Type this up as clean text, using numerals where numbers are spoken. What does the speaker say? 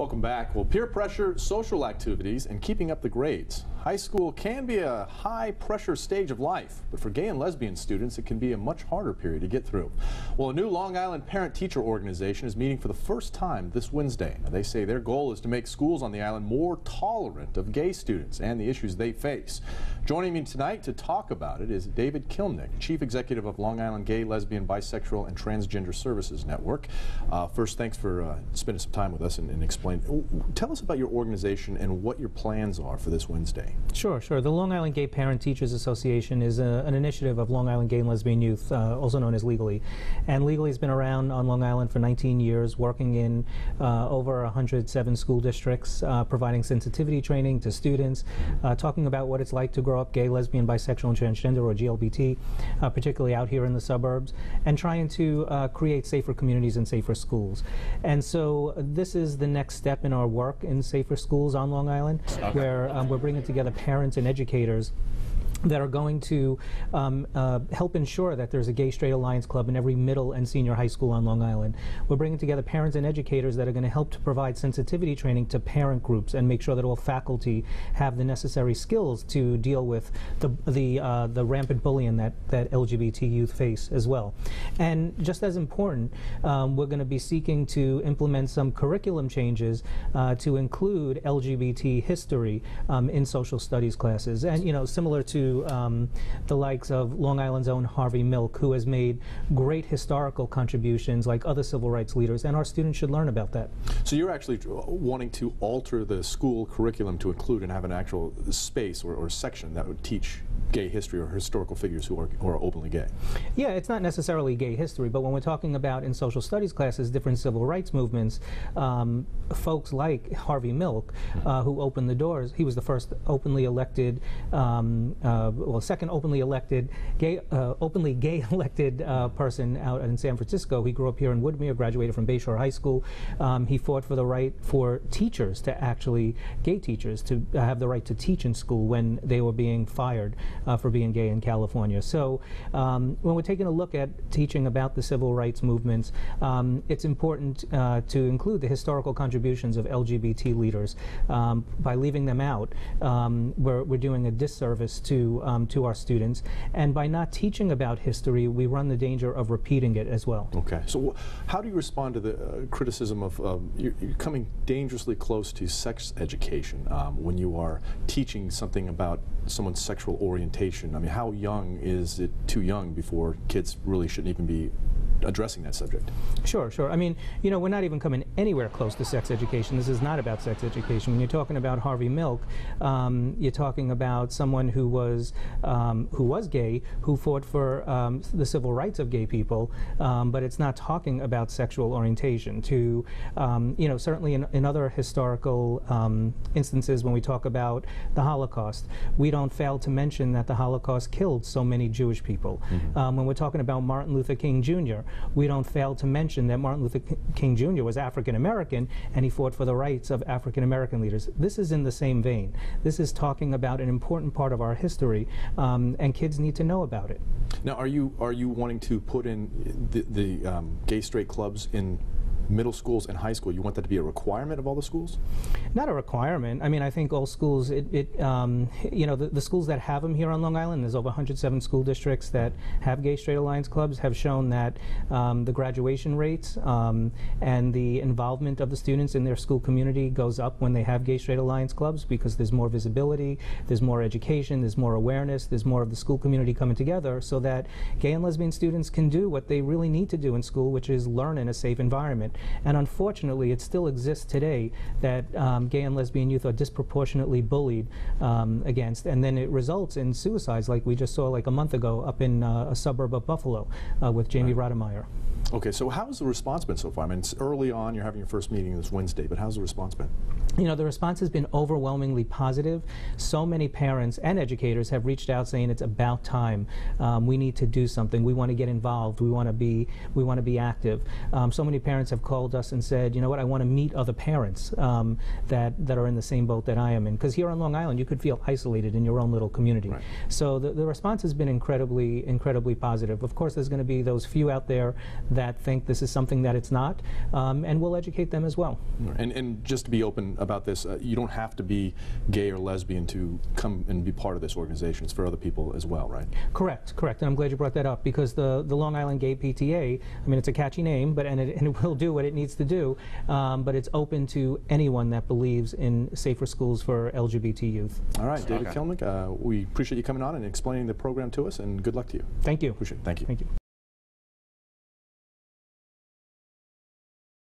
Welcome back. Well, peer pressure, social activities, and keeping up the grades. High school can be a high-pressure stage of life, but for gay and lesbian students, it can be a much harder period to get through. Well, a new Long Island parent-teacher organization is meeting for the first time this Wednesday. Now, they say their goal is to make schools on the island more tolerant of gay students and the issues they face. Joining me tonight to talk about it is David Kilmnick, Chief Executive of Long Island Gay, Lesbian, Bisexual, and Transgender Services Network. First, thanks for spending some time with us and explain. Tell us about your organization and what your plans are for this Wednesday. Sure. The Long Island Gay Parent Teachers Association is an initiative of Long Island Gay and Lesbian Youth, also known as Legally. And Legally has been around on Long Island for 19 years, working in over 107 school districts, providing sensitivity training to students, talking about what it's like to grow up gay, lesbian, bisexual, and transgender, or GLBT, particularly out here in the suburbs, and trying to create safer communities and safer schools. And so this is the next step in our work in safer schools on Long Island, where we're bringing together parents and educators that are going to help ensure that there's a Gay Straight Alliance Club in every middle and senior high school on Long Island. We're bringing together parents and educators that are going to help to provide sensitivity training to parent groups and make sure that all faculty have the necessary skills to deal with the rampant bullying that LGBT youth face as well. And just as important, we're going to be seeking to implement some curriculum changes to include LGBT history in social studies classes. And, you know, similar to the likes of Long Island's own Harvey Milk, who has made great historical contributions like other civil rights leaders, and our students should learn about that. So you're actually wanting to alter the school curriculum to include and have an actual space or section that would teach gay history or historical figures who are openly gay? Yeah, it's not necessarily gay history, but when we're talking about in social studies classes, different civil rights movements, folks like Harvey Milk, who opened the doors. He was the first openly elected second openly openly gay elected person out in San Francisco. He grew up here in Woodmere, graduated from Bayshore High School. He fought for the right for teachers to actually, gay teachers, to have the right to teach in school when they were being fired for being gay in California. So when we're taking a look at teaching about the civil rights movements, it's important to include the historical contributions of LGBT leaders. By leaving them out, we're doing a disservice to our students, and by not teaching about history, we run the danger of repeating it as well. Okay, so how do you respond to the criticism of you're coming dangerously close to sex education when you are teaching something about someone's sexual orientation? I mean, how young is it too young before kids really shouldn't even be addressing that subject? Sure. I mean, you know, we're not even coming anywhere close to sex education. This is not about sex education. When you're talking about Harvey Milk, you're talking about someone who was gay, who fought for the civil rights of gay people, but it's not talking about sexual orientation. To, you know, certainly in other historical instances, when we talk about the Holocaust, we don't fail to mention that the Holocaust killed so many Jewish people. When we're talking about Martin Luther King Jr., we don't fail to mention that Martin Luther King Jr. was African American, and he fought for the rights of African American leaders. This is in the same vein. This is talking about an important part of our history, and kids need to know about it. Now, are you wanting to put in the gay straight clubs in middle schools and high school? You want that to be a requirement of all the schools? Not a requirement. I mean, I think all schools, you know, the schools that have them here on Long Island, there's over 107 school districts that have Gay Straight Alliance clubs, have shown that the graduation rates and the involvement of the students in their school community goes up when they have Gay Straight Alliance clubs, because there's more visibility, there's more education, there's more awareness, there's more of the school community coming together so that gay and lesbian students can do what they really need to do in school, which is learn in a safe environment. And unfortunately, it still exists today that gay and lesbian youth are disproportionately bullied against, and then it results in suicides like we just saw like a month ago up in a suburb of Buffalo with Jamie Rademeyer. Okay, so how's the response been so far? I mean, it's early on, you're having your first meeting this Wednesday, but how's the response been? You know, the response has been overwhelmingly positive. So many parents and educators have reached out saying it's about time. We need to do something. We want to get involved. We want to be active. So many parents have called us and said, you know what, I want to meet other parents that are in the same boat that I am in. Because here on Long Island, you could feel isolated in your own little community. Right. So the response has been incredibly positive. Of course, there's going to be those few out there that that think this is something that it's not, and we'll educate them as well. And just to be open about this, you don't have to be gay or lesbian to come and be part of this organization. It's for other people as well, right? Correct, correct. And I'm glad you brought that up, because the Long Island G-PTSA, I mean, it's a catchy name, but and it will do what it needs to do, but it's open to anyone that believes in safer schools for LGBT youth. All right, David Kilmnick, we appreciate you coming on and explaining the program to us, and good luck to you. Thank you. Appreciate it. Thank you. Thank you.